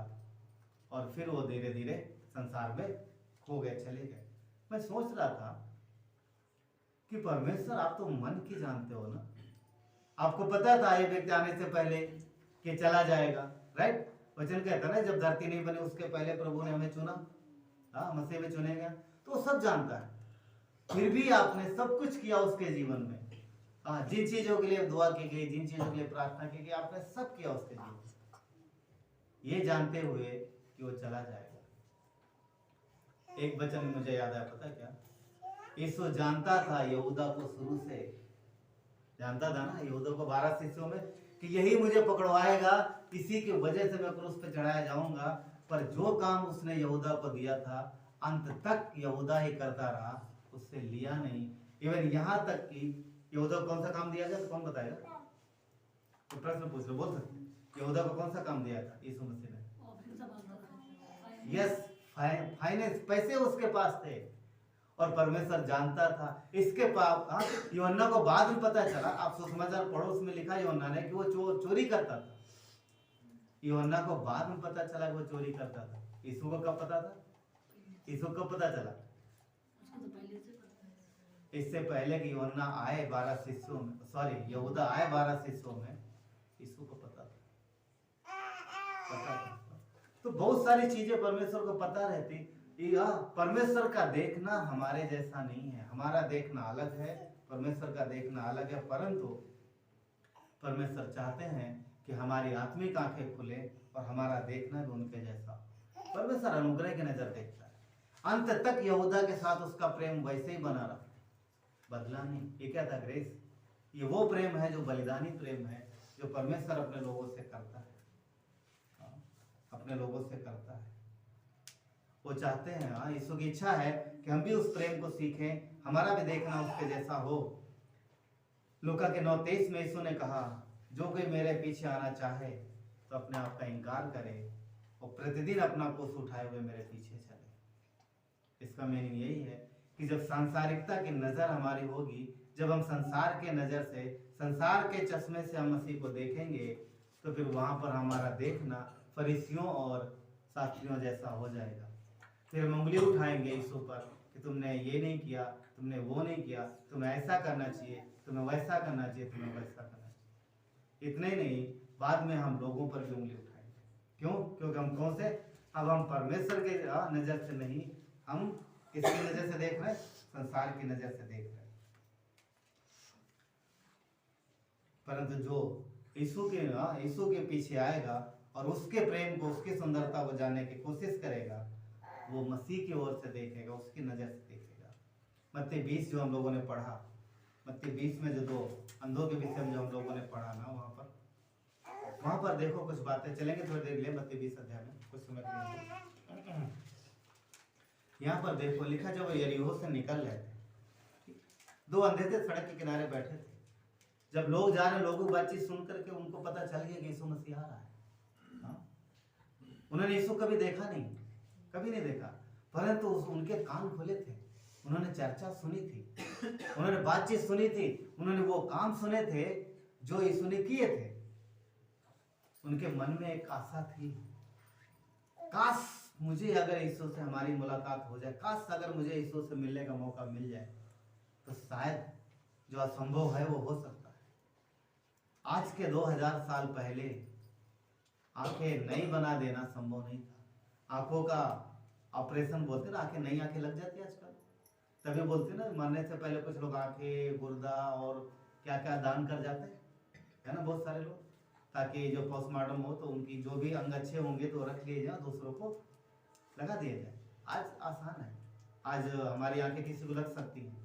और फिर वो धीरे धीरे संसार में खो गए, चले गए। मैं सोच रहा था कि परमेश्वर आप तो मन की जानते हो ना, आपको पता था ये व्यक्ति आने से पहले कि चला जाएगा, राइट? वचन कहता है ना जब धरती नहीं बनी उसके पहले प्रभु ने हमें चुना, मसीह में चुनेगा, तो वो सब जानता है। फिर भी आपने सब कुछ किया उसके जीवन में, जिन चीजों के लिए दुआ की गई, जिन चीजों के लिए प्रार्थना की गई, आपने सब किया उसके जीवन में, ये जानते हुए कि वो चला जाएगा। एक वचन मुझे याद आया, पता क्या? यीशु जानता था यहूदा को, शुरू से जानता था ना यहूदा को, 12 शिष्यों में, कि यही मुझे पकड़वाएगा, इसी की वजह से मैं क्रूस पे चढ़ाया जाऊंगा। पर जो काम उसने यहूदा को दिया था अंत तक यहूदा ही करता रहा, उससे लिया नहीं। इवन यहाँ तक कि यहूदा को कौन सा काम दिया गया, तो कौन बताएगा? तो प्रश्न पूछ लो, बोल सकते यहूदा को कौन सा काम दिया था यीशु मसीह ने? यस, फाइनेंस, पैसे उसके पास थे और परमेश्वर जानता था। इसके पास यूहन्ना को बाद में पता चला, आप सुसमाचार पढ़ो, उसमें लिखा यूहन्ना ने कि वो चोरी करता था। यूहन्ना को बाद में पता चला कि वो चोरी करता था। यीशु को कब पता था? यीशु को पता चला इससे पहले कि यूहन्ना आए 12 शिष्यों में, सॉरी यहूदा आए 12 शिष्यों में, यीशु को पता था। तो बहुत सारी चीजें परमेश्वर को पता रहती। परमेश्वर का देखना हमारे जैसा नहीं है, हमारा देखना अलग है, परमेश्वर का देखना अलग है। परंतु परमेश्वर चाहते हैं कि हमारी आत्मिक आंखें खुले और हमारा देखना भी उनके जैसा। परमेश्वर अनुग्रह की नजर देखता है। अंत तक यहूदा के साथ उसका प्रेम वैसे ही बना रहा, बदला नहीं। ये क्या था? ग्रेस। ये वो प्रेम है जो बलिदानी प्रेम है, जो परमेश्वर अपने लोगों से करता है, अपने लोगों से करता है। वो चाहते हैं, हाँ, यीशु की इच्छा है कि हम भी उस प्रेम को सीखें, हमारा भी देखना उसके जैसा हो। लूका के 9:23 में यीशु ने कहा, जो कोई मेरे पीछे आना चाहे तो अपने आप का इनकार करे और प्रतिदिन अपना क्रूस उठाए हुए मेरे पीछे चले। इसका मीनिंग यही है कि जब सांसारिकता की नजर हमारी होगी, जब हम संसार के नजर से, संसार के चश्मे से हम मसीह को देखेंगे, तो फिर वहां पर हमारा देखना फरीसियों और शास्त्रियों जैसा हो जाएगा। फिर हम उंगली उठाएंगे यीशु पर कि तुमने ये नहीं किया, तुमने वो नहीं किया, तुम्हें ऐसा करना चाहिए, तुम्हें वैसा करना चाहिए, तुम्हें वैसा करना चाहिए। इतने ही नहीं, बाद में हम लोगों पर भी उंगली उठाएंगे। क्यों? क्योंकि हम कौन से, अब हम परमेश्वर के नजर से नहीं, हम किसकी नजर से देख रहे हैं? संसार की नजर से देख रहे हैं। परंतु जो यीशु के पीछे आएगा और उसके प्रेम को, उसकी सुंदरता को जानने की कोशिश करेगा, वो मसीह की ओर से देखेगा, उसकी नजर से देखेगा। मत्ती 20 जो हम लोगों ने पढ़ा, मत्ती 20 में जो 2 अंधों के विषय में जो हम लोगों ने पढ़ा ना, वहां पर देखो कुछ बातें, चलेंगे थोड़ी देर लिए मत्ती 20 अध्याय में, कुछ समय के लिए। यहाँ पर देखो लिखा, जब यरीहो से निकल रहे थे, 2 अंधे थे, सड़क के किनारे बैठे थे। जब लोग जा रहे, लोगों की बातचीत सुन करके उनको पता चल गया कि यीशु मसीह आ रहा है। उन्होंने यीशु कभी देखा नहीं, कभी नहीं देखा, परंतु उनके कान खुले थे, उन्होंने चर्चा सुनी थी, उन्होंने बातचीत सुनी थी, उन्होंने वो काम सुने थे जो यीशु ने किए थे। उनके मन में एक आशा थी, काश मुझे अगर यीशु से हमारी मुलाकात हो जाए, काश अगर मुझे यीशु से मिलने का मौका मिल जाए, तो शायद जो असंभव है वो हो सकता है। आज के 2000 साल पहले आंखें नहीं बना देना संभव नहीं था। आंखों का ऑपरेशन बोलते ना, आंखें नई आंखें लग जाती है आजकल, तभी बोलते ना, मरने से पहले कुछ लोग आंखें, गुर्दा और क्या क्या दान कर जाते हैं, है ना, बहुत सारे लोग, ताकि जो पोस्टमार्टम हो तो उनकी जो भी अंग अच्छे होंगे तो रख लिए जाए, दूसरों को लगा दिया जाए। आज आसान है, आज हमारी आंखें किसी को लग सकती हैं,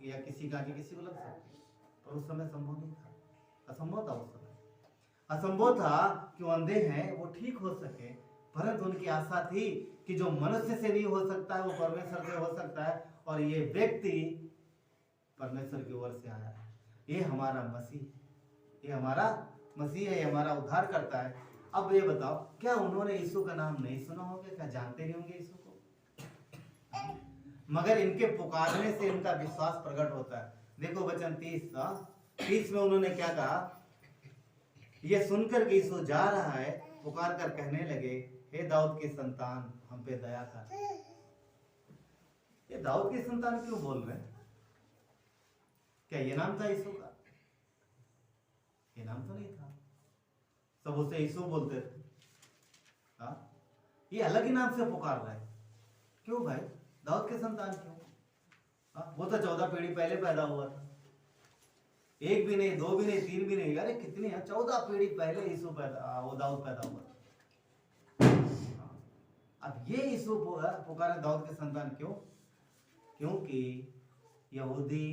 या किसी की आंखें किसी को लग सकती है, पर उस समय संभव नहीं था, असंभव था। उस समय असंभव था कि वो अंधे हैं वो ठीक हो सके, परंतु उनकी आशा थी कि जो मनुष्य से नहीं हो सकता है वो परमेश्वर से हो सकता है, और ये व्यक्ति परमेश्वर की ओर से आया है। ये हमारा मसीह, ये हमारा मसीह है, ये हमारा उद्धार करता है। अब ये बताओ, क्या उन्होंने यीशु का नाम नहीं सुना होगा? क्या जानते नहीं होंगे यीशु को? मगर इनके पुकारने से इनका विश्वास प्रकट होता है। देखो वचन 30 में उन्होंने क्या कहा, ये सुनकर कि यीशु जा रहा है, पुकार कर कहने लगे, हे दाऊद की संतान, हम पे दया कर। ये दाऊद की संतान क्यों बोल रहे हैं? क्या ये नाम था यीशु का? ये नाम तो नहीं था, सब उसे यीशु बोलते थे। ये अलग ही नाम से पुकार रहा है, क्यों भाई? दाऊद के संतान क्यों? वो तो 14 पीढ़ी पहले पैदा हुआ था, 1 भी नहीं, 2 भी नहीं, 3 भी नहीं, अरे कितनी है, 14 पीढ़ी पहले यीशु वो दाऊद पैदा हुआ। अब ये यीशु पुकारे दाऊद के संतान क्यों? क्योंकि यहूदी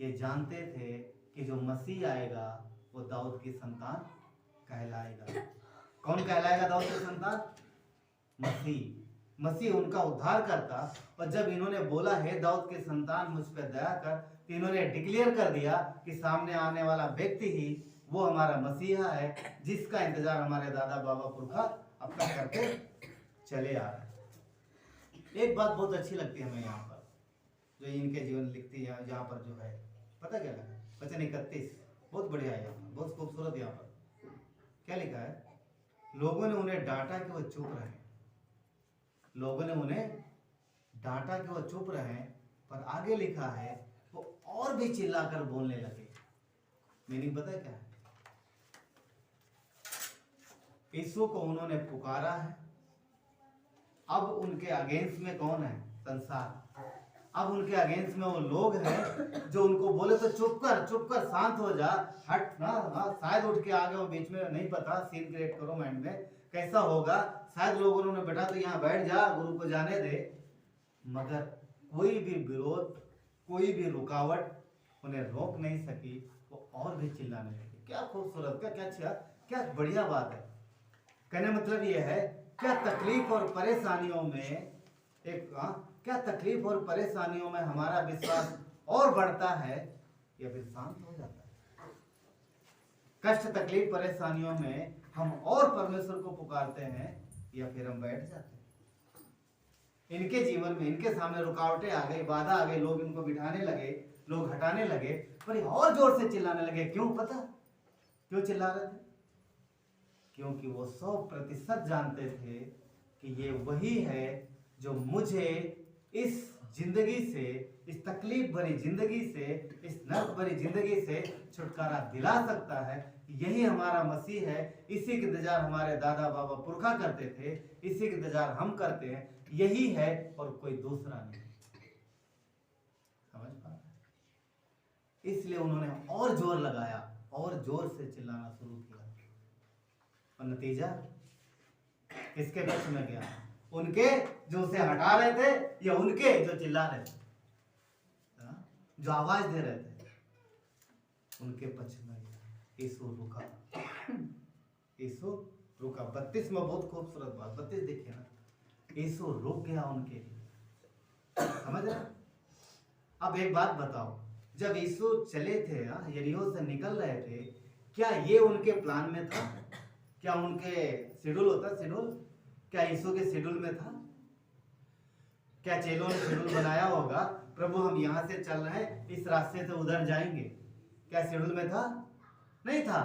ये जानते थे कि जो मसीह आएगा वो दाऊद की संतान कहलाएगा। कौन कहलाएगा दाऊद की संतान? मसीह उनका उद्धार करता। और जब इन्होंने बोला है दाऊद के संतान मुझ पर दया कर, तो इन्होंने डिक्लेयर कर दिया कि सामने आने वाला व्यक्ति ही वो हमारा मसीहा है, जिसका इंतजार हमारे दादा बाबा पुरखा अब तक करते चले आ रहे हैं। एक बात बहुत अच्छी लगती है हमें यहाँ पर, जो इनके जीवन लिखती है, यहाँ पर जो है, पता क्या लिखा है? वचन 31 बहुत बढ़िया है, बहुत खूबसूरत। यहाँ पर क्या लिखा है? लोगों ने उन्हें डांटा कि वो चुप रहे, लोगों ने उन्हें डांटा कि वो चुप रहे, पर आगे लिखा है वो और भी चिल्लाकर बोलने लगे। मीनिंग पता है क्या है? यीशु को उन्होंने पुकारा है, अब उनके अगेंस्ट में कौन है? संसार। अब उनके अगेंस्ट में वो लोग हैं जो उनको बोले तो चुप कर, शांत हो जा, हट ना, शायद उठ के आ गए, वो बीच में नहीं पता, सीन क्रिएट करो माइंड में कैसा होगा, शायद लोगों ने बैठा तो यहाँ बैठ जा, गुरु को जाने दे। मगर कोई भी विरोध, कोई भी रुकावट उन्हें रोक नहीं सकी, वो और भी चिल्लाने लगे। क्या खूबसूरत, क्या बढ़िया बात है। कहने मतलब ये है, क्या तकलीफ और परेशानियों में क्या तकलीफ और परेशानियों में हमारा विश्वास और बढ़ता है या फिर शांत हो जाता है। कष्ट तकलीफ परेशानियों में हम और परमेश्वर को पुकारते हैं या फिर हम बैठ जाते हैं। इनके जीवन में इनके सामने रुकावटें आ गई, बाधा आ गई, लोग इनको बिठाने लगे, लोग हटाने लगे, पर ये और जोर से चिल्लाने लगे। क्यों पता? क्यों चिल्ला रहे थे? क्योंकि वो 100% जानते थे कि ये वही है जो मुझे इस जिंदगी से, इस तकलीफ भरी जिंदगी से, इस नर्क भरी जिंदगी से छुटकारा दिला सकता है। यही हमारा मसीह है। इसी के इंतजार हमारे दादा बाबा पुरखा करते थे, इसी के इंतजार हम करते हैं। यही है और कोई दूसरा नहीं। समझ पा रहे? इसलिए उन्होंने और जोर लगाया और जोर से चिल्लाना शुरू किया, और नतीजा किसके पक्ष में गया? उनके जो उसे हटा रहे थे या उनके जो चिल्ला रहे थे, जो आवाज दे रहे थे, उनके पक्ष में गया। यीशु रुका, यीशु रुका। 32 में बहुत खूबसूरत बात, 32 देखिए ना, यीशु रुक गया उनके लिए। समझ रहे? अब एक बात बताओ, जब यीशु चले थे, यरीहो से निकल रहे थे, क्या ये उनके प्लान में था? क्या उनके शेड्यूल होता? शेड्यूल क्या यीशु के शेड्यूल में था? क्या चेलों ने शेड्यूल बनाया होगा, प्रभु हम यहाँ से चल रहे हैं, इस रास्ते से उधर जाएंगे? क्या शेड्यूल में था? नहीं था,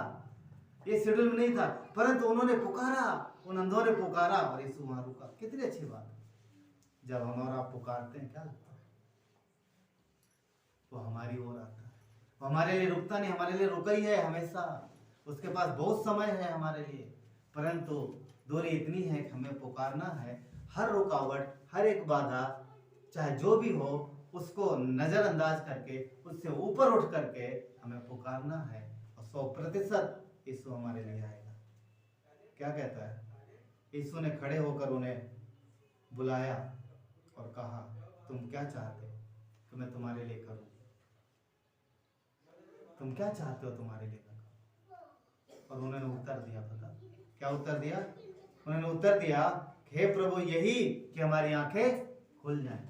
ये शेड्यूल में नहीं था। परंतु उन्होंने पुकारा, उन अंधों ने पुकारा और यीशु वहां रुका। कितनी अच्छी बात है। जब हम और आप पुकारते हैं, क्या लगता है? वो हमारी ओर आता है, वो हमारे लिए रुकता नहीं, हमारे लिए रुका ही है हमेशा। उसके पास बहुत समय है हमारे लिए, परंतु दूरी इतनी है कि हमें पुकारना है। हर रुकावट, हर एक बाधा, चाहे जो भी हो, उसको नजरअंदाज करके, उससे ऊपर उठ करके हमें पुकारना है, और 100% यीशु हमारे लिए आएगा। क्या कहता है? यीशु ने खड़े होकर उन्हें बुलाया और कहा, तुम क्या चाहते हो कि मैं तुम्हारे लिए करूं? तुम क्या चाहते हो तुम्हारे लिए करूं? और उन्होंने उत्तर दिया, पता क्या उत्तर दिया? उन्होंने उत्तर दिया, हे प्रभु, यही कि हमारी आंखें खुल जाएं।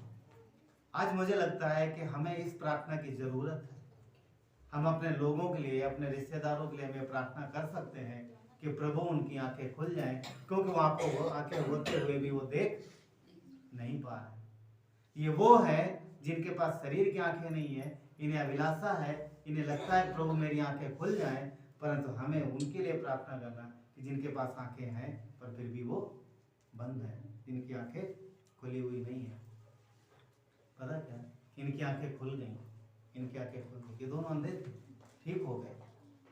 आज मुझे लगता है कि हमें इस प्रार्थना की जरूरत है। हम अपने लोगों के लिए, अपने रिश्तेदारों के लिए हमें प्रार्थना कर सकते हैं कि प्रभु उनकी आंखें खुल जाएं, क्योंकि वो आपको आंखें होते हुए भी वो देख नहीं पा रहे। ये वो है जिनके पास शरीर की आंखें नहीं है, इन्हें अभिलाषा है, इन्हें लगता है प्रभु मेरी आंखें खुल जाएं, परंतु हमें उनके लिए प्रार्थना करना कि जिनके पास आंखें हैं पर फिर भी वो बंद है, जिनकी आंखें खुली हुई नहीं है। पता क्या? इनकी आंखें खुल गई, इनकी आंखें खुल गई। ये दोनों अंधे थे, ठीक हो गए,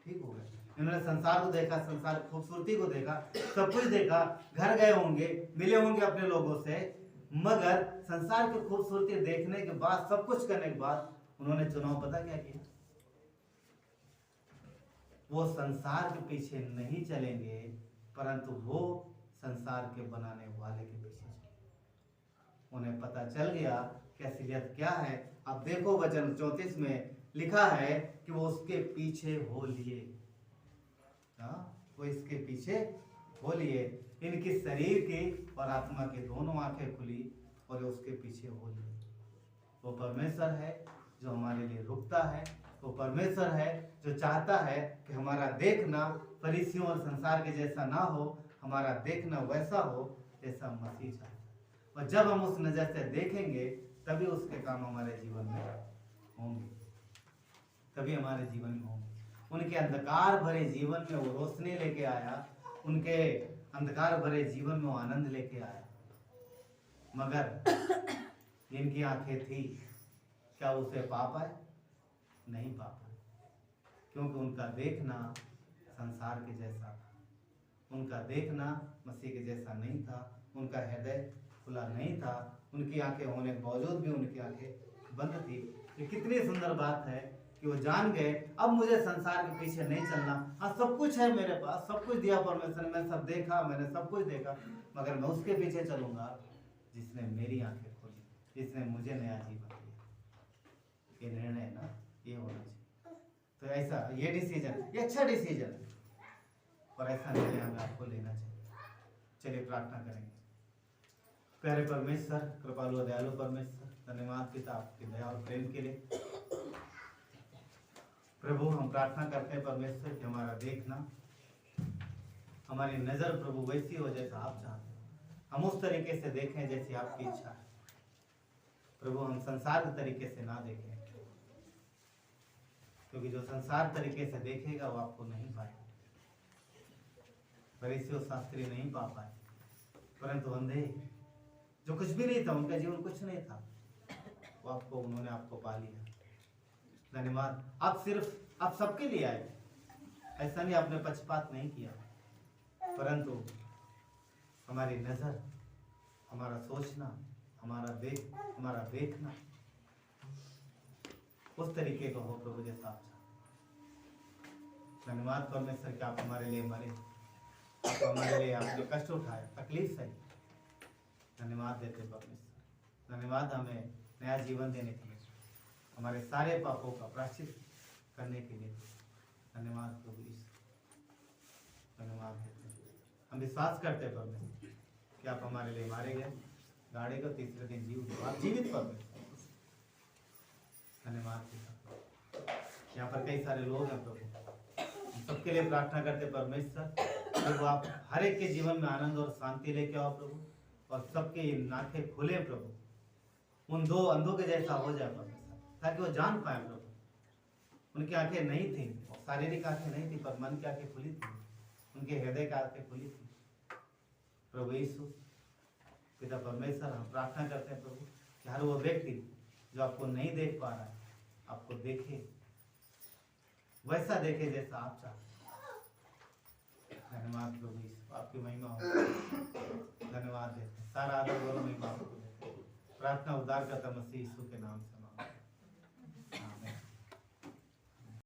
ठीक हो गए। इन्होंने संसार को देखा, संसार की खूबसूरती को देखा, सब कुछ देखा, घर गए होंगे, मिले होंगे अपने लोगों से, मगर संसार की खूबसूरती देखने के बाद, सब कुछ करने के बाद, उन्होंने चुनाव पता क्या किया? वो संसार के पीछे नहीं चलेंगे, परंतु वो संसार के बनाने वाले के पीछे चलेंगे। उन्हें पता चल गया कि असलियत क्या है। अब देखो वचन 34 में लिखा है कि वो उसके पीछे हो लिए, वो इसके पीछे हो लिए। इनकी शरीर की और आत्मा की दोनों आंखें खुली और उसके पीछे हो लिए। वो परमेश्वर है जो हमारे लिए रुकता है, वो परमेश्वर है जो चाहता है कि हमारा देखना फरीसियों और संसार के जैसा ना हो, हमारा देखना वैसा हो जैसा मसीह चाहता है। और जब हम उस नजर से देखेंगे तभी उसके काम हमारे जीवन में होंगे, तभी हमारे जीवन में होंगे। उनके अंधकार भरे जीवन में वो रोशनी लेके आया, उनके अंधकार भरे जीवन में वो आनंद लेके आया। मगर जिनकी आंखें थी, क्या उसे पा पाए? नहीं पा पाए, क्योंकि उनका देखना संसार के जैसा था, उनका देखना मसीह के जैसा नहीं था, उनका हृदय खुला नहीं था, उनकी आंखें होने के बावजूद भी उनकी आंखें बंद थी। ये कितनी सुंदर बात है कि वो जान गए, अब मुझे संसार के पीछे नहीं चलना। हाँ, सब कुछ है मेरे पास, सब कुछ दिया परमेश्वर ने, मैं सब देखा, मैंने सब कुछ देखा, मगर मैं उसके पीछे चलूंगा जिसने मेरी आंखें खोली, जिसने मुझे नया जीवन दिया। ये निर्णय ना, ये होना चाहिए। तो ऐसा ये डिसीजन, ये अच्छा डिसीजन है, और ऐसा निर्णय हमें आपको लेना चाहिए। चलिए प्रार्थना करेंगे। प्यारे परमेश्वर, कृपालु और दयालु परमेश्वर, धन्यवाद पिता आपकी दया और प्रेम के लिए। प्रभु हम प्रार्थना करते हैं परमेश्वर कि हमारा देखना, हमारी नजर प्रभु वैसी हो जैसा आप चाहते हैं, हम उस तरीके से देखें जैसी आपकी इच्छा है। प्रभु हम संसार के तरीके से ना देखें, क्योंकि जो संसार तरीके से देखेगा वो आपको नहीं पाएगा। फरीसी और शास्त्री नहीं पा पाए, परंतु अंधे जो कुछ भी नहीं था, उनका जीवन कुछ नहीं था, वो आपको, उन्होंने आपको पा लिया। धन्यवाद। आप सबके लिए आए, ऐसा नहीं आपने पक्षपात नहीं किया, परंतु हमारी नजर, हमारा सोचना, हमारा देखना उस तरीके का हो प्रभु जैसा आप चाहते। धन्यवाद परमेश्वर कि आप हमारे लिए मरे, आप हमारे लिए आपने कष्ट उठाए, तकलीफ सही। धन्यवाद देते परमेश्वर। धन्यवाद हमें नया जीवन देने के लिए, हमारे सारे पापों का प्रायश्चित करने के लिए। धन्यवाद प्रभु यीशु, धन्यवाद देते हैं। हम विश्वास करते हैं परमेश्वर कि आप हमारे लिए मारे गए, गाड़े को तीसरे दिन आप जीवित परमेश्वर। धन्यवाद पिता। यहाँ पर कई सारे लोग हैं प्रभु, हम सबके लिए प्रार्थना करते परमेश्वर। प्रभु आप हर एक के जीवन में आनंद और शांति लेके आओ प्रभु, और सबके नाकें खुले प्रभु, उन दो अंधों के जैसा हो जाए परमेश्वर, ताकि वो जान पाए प्रभु। उनकी आंखें नहीं थी, शारीरिक आंखें नहीं थी, पर मन की आंखें खुली थी, उनके हृदय की आंखें खुली थी। प्रभु यीशु पिता परमेश्वर, हम प्रार्थना करते हैं प्रभु कि हर वो व्यक्ति जो आपको नहीं देख पा रहा है, आपको देखे, वैसा देखे जैसा आप चाहते। धन्यवाद प्रभु यीशु, आपकी महिमा हो। धन्यवाद देते, सारा आदर और महिमा आपको देते। प्रार्थना उद्धार करता मसीह यीशु के नाम से।